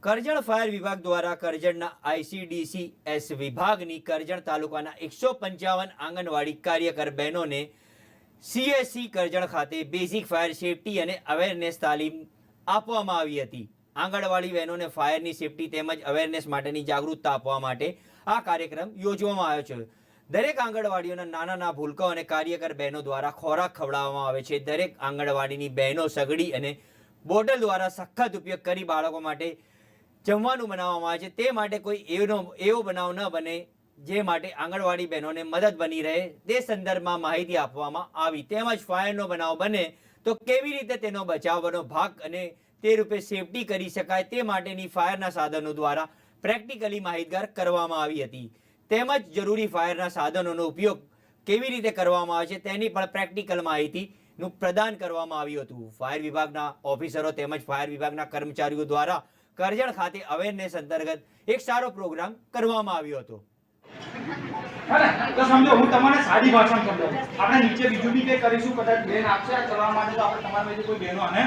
Karjan fire વિભાગ દ્વારા કરજણના ICDCS વિભાગની કરજણ તાલુકાના 155 આંગણવાડી કાર્યકર બહેનોને CSC કરજણ ખાતે બેઝિક ફાયર સેફટી અને અવેરનેસ તાલીમ આપવામાં આવી હતી। આંગણવાડી બહેનોને ફાયરની સેફટી તેમજ અવેરનેસ માટેની જાગૃતતા આપવા માટે આ કાર્યક્રમ યોજવામાં આવ્યો છે। દરેક આંગણવાડીઓના નાના ભૂલકાઓ અને કાર્યકર બહેનો દ્વારા ખોરાક ખવડાવવામાં આવે છે। દરેક આંગણવાડીની બહેનો સગડી અને બોટલ દ્વારા સખત ઉપયોગ કરી બાળકો માટે જમવાનું બનાવવામાં આવે છે। તે માટે કોઈ એવો બનાવ ન બને જે માટે આંગણવાડી બહેનોને મદદ બની રહે તે સંદર્ભમાં માહિતી આપવામાં આવી। તેમજ ફાયરનો બનાવ બને તો કેવી રીતે તેનો બચાવવાનો ભાગ અને તે રૂપે સેફટી કરી શકાય તે માટેની ફાયરના સાધનો દ્વારા પ્રેક્ટિકલી માહિતગાર કરવામાં આવી હતી। તેમજ જરૂરી ફાયરના સાધનોનો ઉપયોગ કેવી રીતે કરવામાં આવે છે તેની પણ પ્રેક્ટિકલ માહિતીનું પ્રદાન કરવામાં આવ્યું હતું। ફાયર વિભાગના ઓફિસરો તેમજ ફાયર વિભાગના કર્મચારીઓ દ્વારા કરજણ ખાતે અવેરનેસ અંતર્ગત એક સારો પ્રોગ્રામ કરવામાં આવ્યો હતો। તો સમજો હું તમને સાદી ભાષામાં સમજાવું। આપણે નીચે બીજું બી કંઈ કરીશું, કદાચ બેન આપશે આ ચલાવવા માટે તો આપણે તમારામાંથી કોઈ બહેનો આને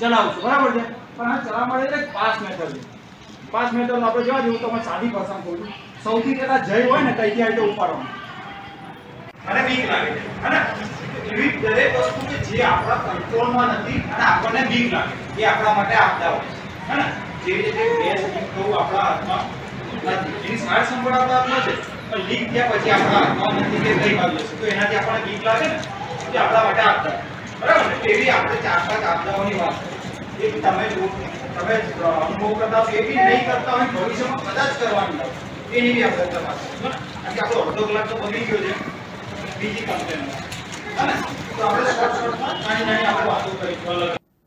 ચલાવશું, બરાબર છે। પણ આ ચલાવવા માટે એક પાસ મેથડ છે। પાસ મેથડ આપણે જોવા જેવું તમને સાદી ભાષામાં કહું છું। સૌથી પહેલા જય હોય ને કઈથી આવી તો ઉપાડવાનું અને બીક લાગે છે, હે ને? એવી દરેક વસ્તુ કે જે આપણા કંટ્રોલમાં નથી અને આપણને બીક લાગે એ આપણા માટે આપદા હોય છે, હે ને? જેવી રીતે ગેસ લીક થવું આપણા હાથમાં નથી, એની સાર સંભાળ આપણા હાથમાં છે, પણ લીક થયા પછી આપણા હાથમાં નથી કે કઈ બાજુ જશે, તો એનાથી આપણને બીક લાગે ને તે આપણા માટે આપદા, બરાબર ને? એવી આપણે 4-5 આપદાઓની વાત છે। એક તમે અનુભવ કરતા હોય, એવી નહીં કરતા હોય, ભવિષ્યમાં કદાચ કરવાની હોય એની બી આપણે તપાસ કરીશું, કારણ કે આપણો અડધો કલાક તો બગડી ગયો છે બીજી કમ્પ્લેનમાં, હે ને? તો આપણે શોર્ટમાં નાની આપણે વાતો કરીશું।